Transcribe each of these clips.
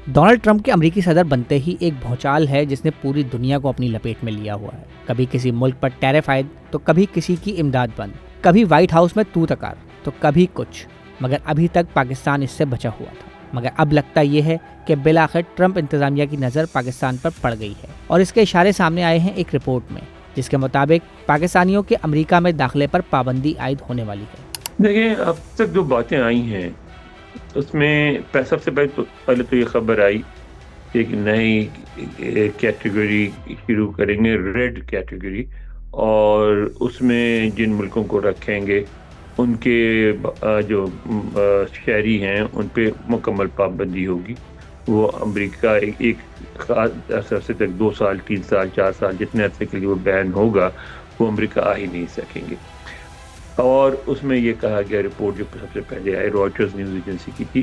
Donald Trump کے امریکی صدر بنتے ہی ایک بھونچال ہے جس نے پوری دنیا کو اپنی لپیٹ میں لیا ہوا ہے. کبھی کسی ملک پر ٹیرف عائد تو کبھی کسی کی امداد بند, کبھی وائٹ ہاؤس میں تو تکار تو کبھی کچھ, مگر ابھی تک پاکستان اس سے بچا ہوا تھا. مگر اب لگتا یہ ہے کہ بالآخر ٹرمپ انتظامیہ کی نظر پاکستان پر پڑ گئی ہے اور اس کے اشارے سامنے آئے ہیں ایک رپورٹ میں, جس کے مطابق پاکستانیوں کے امریکہ میں داخلے پر پابندی عائد ہونے والی ہے. دیکھیں, اب تک جو باتیں آئی ہیں اس میں سب سے پہلے تو یہ خبر آئی کہ ایک نئی کیٹیگری شروع کریں گے, ریڈ کیٹیگری, اور اس میں جن ملکوں کو رکھیں گے ان کے جو شہری ہیں ان پہ مکمل پابندی ہوگی. وہ امریکہ ایک خاص عرصے تک 2 سال 3 سال 4 سال جتنے عرصے کے لیے وہ بین ہوگا وہ امریکہ آ ہی نہیں سکیں گے. اور اس میں یہ کہا گیا, رپورٹ جو سب سے پہلے آئی روئٹرز نیوز ایجنسی کی تھی,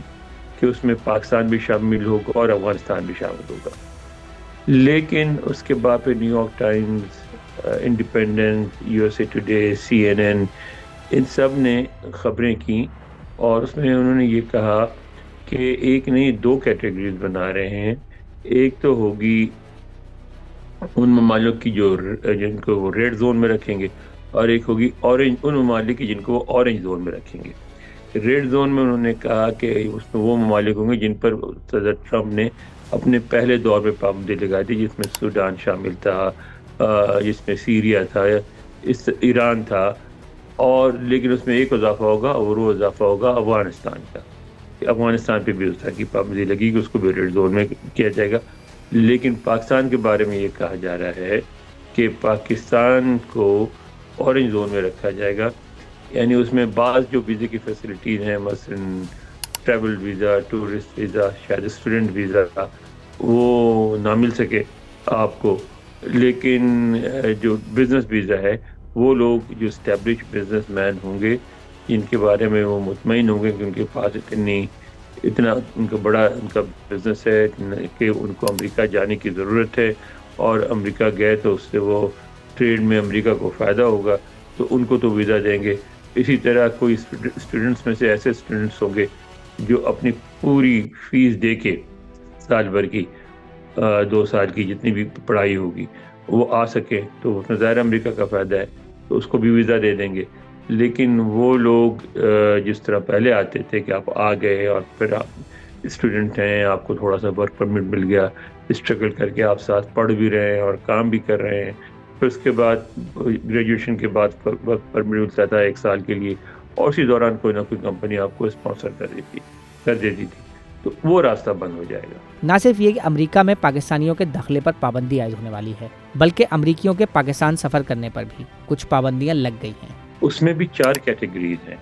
کہ اس میں پاکستان بھی شامل ہوگا اور افغانستان بھی شامل ہوگا. لیکن اس کے بعد پھر new York Times, independent, USA today, CNN, ان سب نے خبریں کیں اور اس میں انہوں نے یہ کہا کہ ایک نہیں 2 کیٹیگریز بنا رہے ہیں. ایک تو ہوگی ان ممالک کی جن کو وہ ریڈ زون میں رکھیں گے, اور ایک ہوگی اورنج, ان ممالک کی جن کو وہ اورنج زون میں رکھیں گے. ریڈ زون میں انہوں نے کہا کہ اس میں وہ ممالک ہوں گے جن پر صدر ٹرمپ نے اپنے پہلے دور میں پابندی لگائی تھی, جس میں سوڈان شامل تھا, جس میں سیریا تھا, ایران تھا, اور لیکن اس میں ایک اضافہ ہوگا اور وہ اضافہ ہوگا افغانستان کا. افغانستان پہ بھی اس طرح کی پابندی لگی کہ اس کو بھی ریڈ زون میں کیا جائے گا. لیکن پاکستان کے بارے میں یہ کہا جا رہا ہے کہ پاکستان کو اورنج زون میں رکھا جائے گا. یعنی اس میں بعض جو ویزے کی فیسلٹیز ہیں, مثلا ٹریول ویزا, ٹورسٹ ویزا, شاید اسٹوڈنٹ ویزا, وہ نہ مل سکے آپ کو. لیکن جو بزنس ویزا ہے وہ لوگ جو اسٹیبلش بزنس مین ہوں گے, جن کے بارے میں وہ مطمئن ہوں گے کہ ان کے پاس اتنا ان کا بڑا ان کا بزنس ہے کہ ان کو امریکہ جانے کی ضرورت ہے, اور امریکہ گئے تو اس سے وہ ٹریڈ میں امریکہ کو فائدہ ہوگا, تو ان کو تو ویزا دیں گے. اسی طرح کوئی اسٹوڈنٹس میں سے ایسے اسٹوڈنٹس ہوں گے جو اپنی پوری فیس دے کے سال بھر کی 2 سال کی جتنی بھی پڑھائی ہوگی وہ آ سکے, تو اس میں ظاہر امریکہ کا فائدہ ہے, تو اس کو بھی ویزا دے دیں گے. لیکن وہ لوگ جس طرح پہلے آتے تھے کہ آپ آ گئے اور پھر آپ اسٹوڈنٹ ہیں, آپ کو تھوڑا سا ورک پرمٹ مل گیا, اسٹرگل کر کے آپ ساتھ پڑھ بھی رہے ہیں اور کام بھی کر رہے ہیں, پھر اس کے بعد گریجویشن کے بعد ورک پرمٹ ملتا تھا 1 سال کے لیے, اور اسی دوران کوئی نہ کوئی کمپنی آپ کو اسپانسر کر دیتی تھی, تو وہ راستہ بند ہو جائے گا. نہ صرف یہ کہ امریکہ میں پاکستانیوں کے داخلے پر پابندی عائد ہونے والی ہے, بلکہ امریکیوں کے پاکستان سفر کرنے پر بھی کچھ پابندیاں لگ گئی ہیں. اس میں بھی 4 کیٹیگریز ہیں.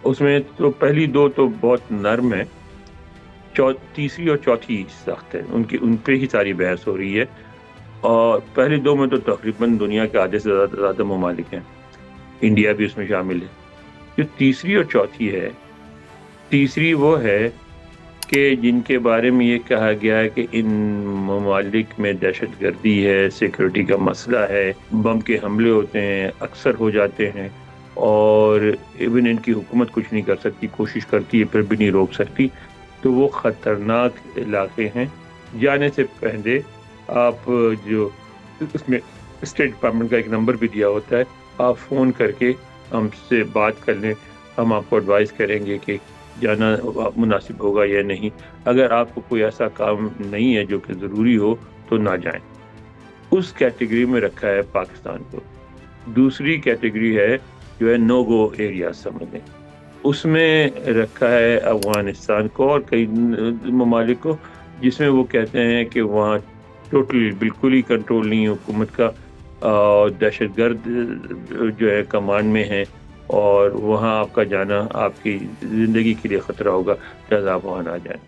اس میں تو پہلی 2 تو بہت نرم ہیں, تیسری اور چوتھی سخت ہے, ان پہ ہی ساری بحث ہو رہی ہے. اور پہلی 2 میں تو تقریباً دنیا کے آدھے سے زیادہ ممالک ہیں, انڈیا بھی اس میں شامل ہے. جو تیسری اور چوتھی ہے, تیسری وہ ہے کہ جن کے بارے میں یہ کہا گیا ہے کہ ان ممالک میں دہشت گردی ہے, سیکورٹی کا مسئلہ ہے, بم کے حملے ہوتے ہیں, اکثر ہو جاتے ہیں, اور ایون ان کی حکومت کچھ نہیں کر سکتی, کوشش کرتی ہے پھر بھی نہیں روک سکتی. تو وہ خطرناک علاقے ہیں. جانے سے پہلے آپ جو اس میں اسٹیٹ ڈپارٹمنٹ کا ایک نمبر بھی دیا ہوتا ہے, آپ فون کر کے ہم سے بات کر لیں, ہم آپ کو ایڈوائز کریں گے کہ جانا مناسب ہوگا یا نہیں. اگر آپ کو کوئی ایسا کام نہیں ہے جو کہ ضروری ہو تو نہ جائیں. اس کیٹیگری میں رکھا ہے پاکستان کو. دوسری کیٹیگری ہے جو ہے نو گو ایریا, سمجھ لیں, اس میں رکھا ہے افغانستان کو اور کئی ممالک کو, جس میں وہ کہتے ہیں کہ وہاں ٹوٹلی بالکل ہی کنٹرول نہیں ہے حکومت کا, اور دہشت گرد جو ہے کمانڈ میں ہیں, اور وہاں آپ کا جانا آپ کی زندگی کے لیے خطرہ ہوگا, لہذا آپ وہاں نہ جائیں.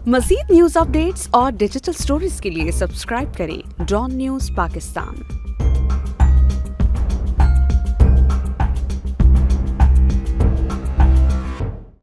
مزید نیوز اپ ڈیٹس اور ڈیجیٹل سٹوریز کے لیے سبسکرائب کریں ڈان نیوز پاکستان.